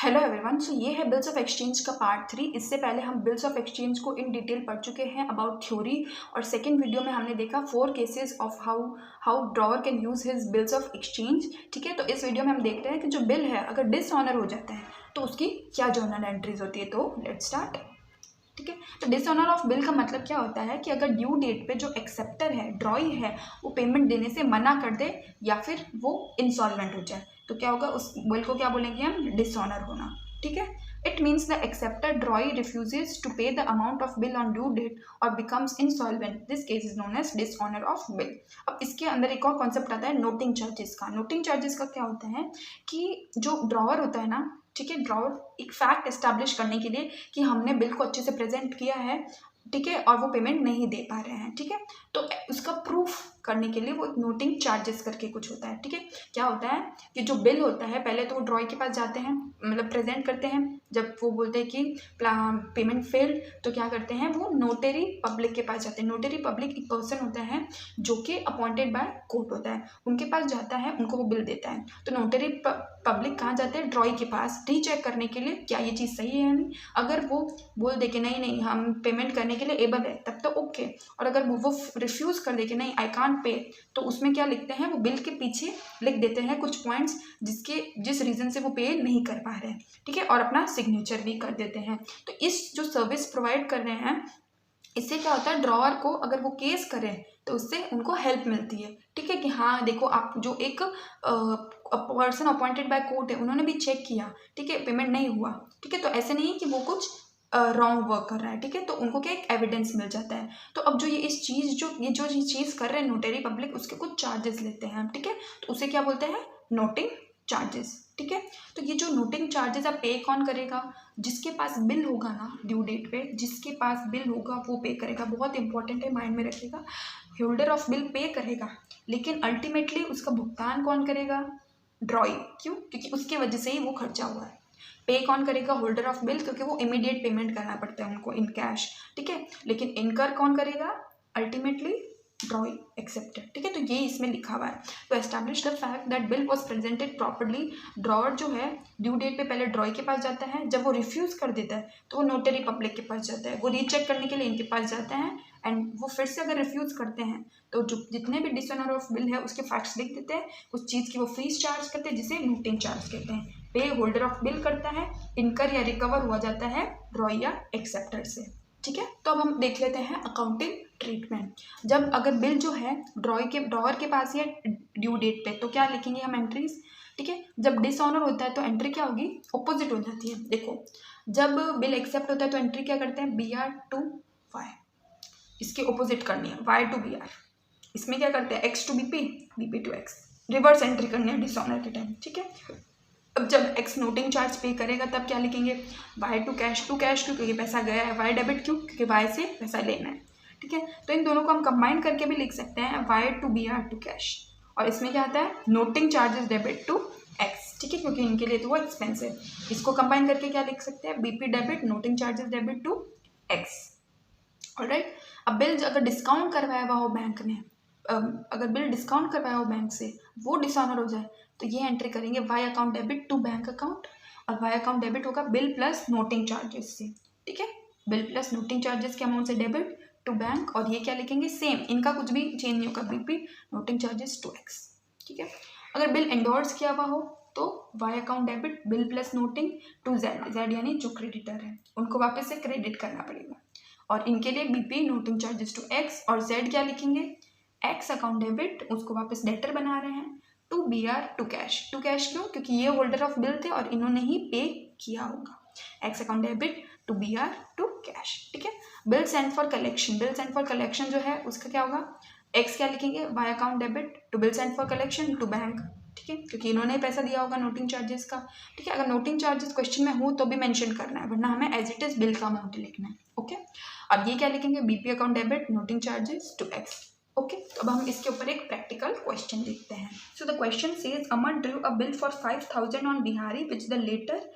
Hello everyone. सो ये है bills of exchange का पार्ट 3। इससे पहले हम बिल्स ऑफ एक्सचेंज को इन डिटेल पढ़ चुके हैं अबाउट थ्योरी, और सेकंड वीडियो में हमने देखा 4 cases of how drawer can use his bills of exchange. ठीक है, तो इस वीडियो में हम देखते हैं कि जो बिल है अगर डिसऑनर हो जाता है तो उसकी क्या जर्नल एंट्रीज होती है। तो लेट्स स्टार्ट। ठीक है, तो डिसऑनर ऑफ बिल का मतलब क्या होता है कि अगर ड्यू डेट पे जो एक्सेप्टर है, ड्रॉई है, वो पेमेंट देने से मना कर दे या फिर वो इंसॉल्वेंट हो जाए तो क्या होगा, उस बिल को क्या बोलेंगे हम, डिसऑनर होना। ठीक है, it means the acceptor drawee refuses to pay the amount of bill on due date और becomes insolvent. This case is known as dishonour of bill. अब इसके अंदर एक और कॉन्सेप्ट आता है नोटिंग चार्जेस का। नोटिंग चार्जेस का क्या होता है कि जो ड्रॉवर होता है ना, ठीक है, ड्रॉवर एक फैक्ट एस्टैब्लिश करने के लिए कि हमने बिल को अच्छे से प्रेजेंट किया है, ठीक है, और वो पेमेंट नहीं दे पा रहे हैं, ठीक है, तो उसका प्रूफ करने के लिए वो नोटिंग चार्जेस करके कुछ होता है। ठीक है, क्या होता है कि जो बिल होता है पहले तो वो ड्रॉई के पास जाते हैं, मतलब प्रेजेंट करते हैं। जब वो बोलते हैं कि पेमेंट फेल्ड तो क्या करते हैं, वो नोटरी पब्लिक के पास जाते हैं। नोटरी पब्लिक एक पर्सन होता है जो कि अपॉइंटेड बाय कोर्ट होता है, उनके पास जाता है, उनको वो बिल देता है। तो नोटरी पब्लिक कहाँ जाते हैं, ड्रॉई के पास, रीचेक करने के लिए क्या ये चीज़ सही है या नहीं। अगर वो बोल दे कि नहीं नहीं हम पेमेंट करने के लिए एबल है तब तो ओके, और अगर वो रिफ्यूज़ कर दे कि नहीं आई कांट पे, तो उसमें क्या लिखते हैं, वो बिल के पीछे लिख देते हैं कुछ पॉइंट्स जिस रीज़न से वो पे नहीं कर पा रहे हैं। ठीक है, और अपना सिग्नेचर भी कर देते हैं। तो इस जो सर्विस प्रोवाइड कर रहे हैं, इससे क्या होता है, ड्रॉवर को अगर वो केस करें तो उससे उनको हेल्प मिलती है। ठीक है, कि हाँ देखो आप जो एक पर्सन अपॉइंटेड बाय कोर्ट है उन्होंने भी चेक किया, ठीक है, पेमेंट नहीं हुआ। ठीक है, तो ऐसे नहीं कि वो कुछ रॉन्ग वर्क कर रहा है। ठीक है, तो उनको क्या एक एविडेंस मिल जाता है। तो अब जो ये चीज़ कर रहे हैं नोटरी पब्लिक, उसके कुछ चार्जेस लेते हैं हम। ठीक है, तो उसे क्या बोलते हैं, नोटिंग चार्जेस। ठीक है, तो ये जो नोटिंग चार्जेस आप पे कौन करेगा, जिसके पास बिल होगा ना ड्यू डेट पे, जिसके पास बिल होगा वो पे करेगा। बहुत इंपॉर्टेंट है, माइंड में रखिएगा। होल्डर ऑफ बिल पे करेगा, लेकिन अल्टीमेटली उसका भुगतान कौन करेगा, ड्रॉई। क्यों, क्योंकि उसकी वजह से ही वो खर्चा हुआ है। पे कौन करेगा, होल्डर ऑफ बिल, क्योंकि वो इमीडिएट पेमेंट करना पड़ता है उनको इन कैश। ठीक है, लेकिन इनकर कौन करेगा, अल्टीमेटली ड्रॉई एक्सेप्टेड। ठीक है, तो ये इसमें लिखा हुआ है। तो establish the fact that bill was presented properly. Drawer जो है ड्यू डेट पे पहले ड्रॉई के पास जाता है, जब वो रिफ्यूज कर देता है तो वो नोटरी पब्लिक के पास जाता है, वो रीचेक करने के लिए इनके पास जाता है, एंड वो फिर से अगर रिफ्यूज करते हैं तो जो जितने भी डिसऑनर ऑफ बिल है उसके फैक्ट्स लिख देते हैं, उस चीज़ की वो फीस चार्ज करते हैं जिसे नोटिंग चार्ज कहते हैं। पे होल्डर ऑफ बिल करता है, इनकर या रिकवर हुआ जाता है ड्रॉई या एक्सेप्टर से। ठीक है, तो अब हम देख लेते हैं अकाउंटिंग ट्रीटमेंट। जब अगर बिल जो है ड्रॉवर के पास ही है ड्यू डेट पे तो क्या लिखेंगे हम, एंट्रीज। ठीक है, जब डिसऑनर होता है तो एंट्री क्या होगी, ऑपोजिट हो जाती है। देखो, जब बिल एक्सेप्ट होता है तो एंट्री क्या करते हैं, BR टू Y, इसके ऑपोजिट करनी है, Y टू BR। इसमें क्या करते हैं, X to BP, BP to X, reverse entry करनी है डिसऑनर के टाइम। ठीक है, अब जब X नोटिंग चार्ज पे करेगा तब क्या लिखेंगे, Y टू कैश क्यों, क्योंकि पैसा गया है, Y डेबिट क्यों, क्योंकि Y से पैसा लेना है। ठीक है, तो इन दोनों को हम कंबाइन करके भी लिख सकते हैं, Y to BR to cash, और इसमें क्या आता है, noting charges debit to X। ठीक है, क्योंकि इनके लिए तो वो एक्सपेंस है। इसको कंबाइन करके क्या लिख सकते हैं, BP debit, noting charges debit to X। Alright, अब बिल अगर डिस्काउंट करवाया हुआ हो बैंक ने, अगर बिल डिस्काउंट करवाया हो बैंक से, वो डिसऑनर हो जाए तो ये एंट्री करेंगे Y account debit to bank account, और Y अकाउंट डेबिट होगा बिल प्लस नोटिंग चार्जेस से। ठीक है, बिल प्लस नोटिंग चार्जेस के अमाउंट से डेबिट टू बैंक, और ये क्या लिखेंगे, सेम, इनका कुछ भी चेंज नहीं होगा, BP noting charges to X। ठीक है, अगर बिल एंडोर्स किया हुआ हो तो Y account debit bill plus noting to Z यानी जो क्रेडिटर है उनको वापस से क्रेडिट करना पड़ेगा, और इनके लिए BP noting charges to X, और Z क्या लिखेंगे, X अकाउंट डेबिट, उसको वापस डेटर बना रहे हैं, टू BR टू कैश क्यों, क्योंकि ये होल्डर ऑफ बिल थे और इन्होंने ही पे किया होगा। X account debit to BR to cash. ठीक है, बिल सेंड फॉर कलेक्शन जो है उसका क्या होगा, X क्या लिखेंगे, Y account debit to bill send for collection to bank. ठीक है, क्योंकि इन्होंने पैसा दिया होगा नोटिंग चार्जेस का। ठीक है, अगर नोटिंग चार्जेस क्वेश्चन में हो तो भी मेंशन करना है, वरना हमें एज इट इज बिल का अमाउंट लिखना है। ओके, अब ये क्या लिखेंगे, BP account debit noting charges to X। Okay, तो अब हम इसके ऊपर एक प्रैक्टिकल क्वेश्चन देखते हैं। So the question says Aman drew a bill for 5000 on Bihari which the latter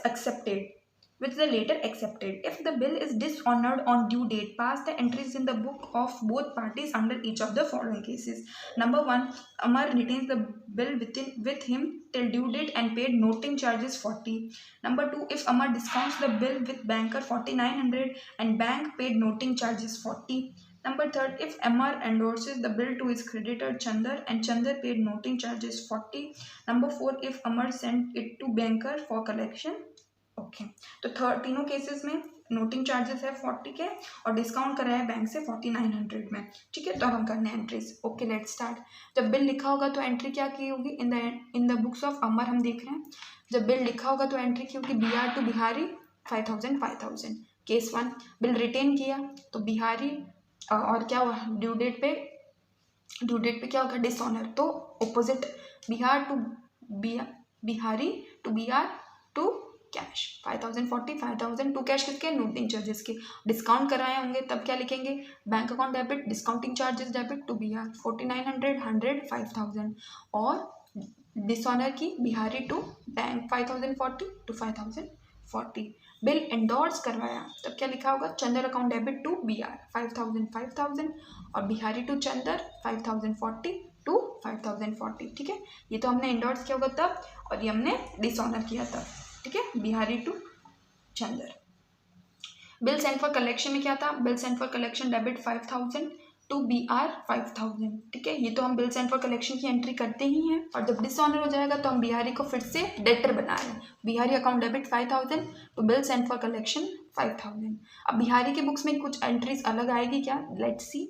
accepted which the later accepted. If the bill is dishonored on due date, pass the entries in the book of both parties under each of the following cases. Number 1, Amar retains the bill with him till due date and paid noting charges 40. Number 2, if Amar discounts the bill with banker 4900 and bank paid noting charges 40. Number 3, if Amar endorses the bill to his creditor Chandar and Chandar paid noting charges 40. Number 4, if Amar sent it to banker for collection. Okay तो तीनों cases में noting charges है 40 के और discount कराया है bank से 4900 में. ठीक है, तो अब हम करने हैं एंट्रीज. Okay let's start. जब बिल लिखा होगा तो एंट्री क्या की होगी? इन द बुक्स ऑफ अमर हम देख रहे हैं. जब बिल लिखा होगा तो एंट्री की होगी BR to Bihari 5000. Case 1, bill retain किया तो बिहारी और क्या हुआ ड्यू डेट पे क्या होगा? डिसऑनर. तो ऑपोजिट बिहार to Bihari to BR to cash 5040 5000 to cash किसके? नोटिंग चार्जेस के. डिस्काउंट कराए होंगे तब क्या लिखेंगे? Bank account debit discounting charges debit to BR 4900 100 5000 और डिसऑनर की Bihari to bank 5040 to 5040. Bill endorse करवाया तब क्या लिखा होगा? Chander account debit to BR 5000 और बिहारी टू चंदर 5040 टू 5040. ठीक है, ये तो हमने एंडोर्स किया होगा तब और ये हमने डिसऑनर किया तब. ठीक है, Bihari to Chander. Bill send for collection में क्या था? Bill send for collection debit 5000 to BR 5000. ठीक है, ये तो हम बिल सेंड फॉर कलेक्शन की एंट्री करते ही हैं और जब डिसऑनर हो जाएगा तो हम बिहारी को फिर से डेटर बना रहे हैं. Bihari account debit 5000 to bill send for collection 5000. अब बिहारी के बुक्स में कुछ एंट्रीज अलग आएगी क्या? Let's see.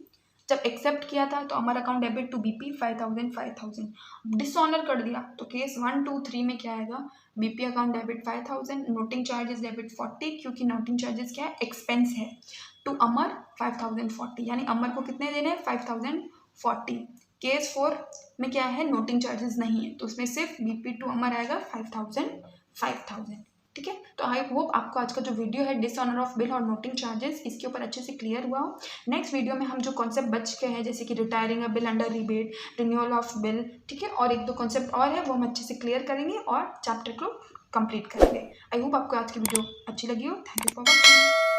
जब एक्सेप्ट किया था तो हमारा account debit to BP 5000. Dishonour कर दिया तो केस 1 2 3 में क्या आएगा? BP account debit 5000, noting charges debit 40 क्योंकि नोटिंग चार्जेस क्या है? एक्सपेंस है. टू अमर 5040 यानी अमर को कितने देने हैं? 5040. केस 4 में क्या है? नोटिंग चार्जेस नहीं है तो उसमें सिर्फ BP टू अमर आएगा 5000. ठीक है, तो आई होप आपको आज का जो वीडियो है डिसऑनर ऑफ बिल और नोटिंग चार्जेस इसके ऊपर अच्छे से क्लियर हुआ हो. नेक्स्ट वीडियो में हम जो कॉन्सेप्ट बच गए हैं जैसे कि retiring a bill under rebate, renewal of bill, ठीक है, और एक दो कॉन्सेप्ट और है वो हम अच्छे से क्लियर करेंगे और चैप्टर को कंप्लीट करेंगे. आई होप आपको आज की वीडियो अच्छी लगी हो. Thank you for watching.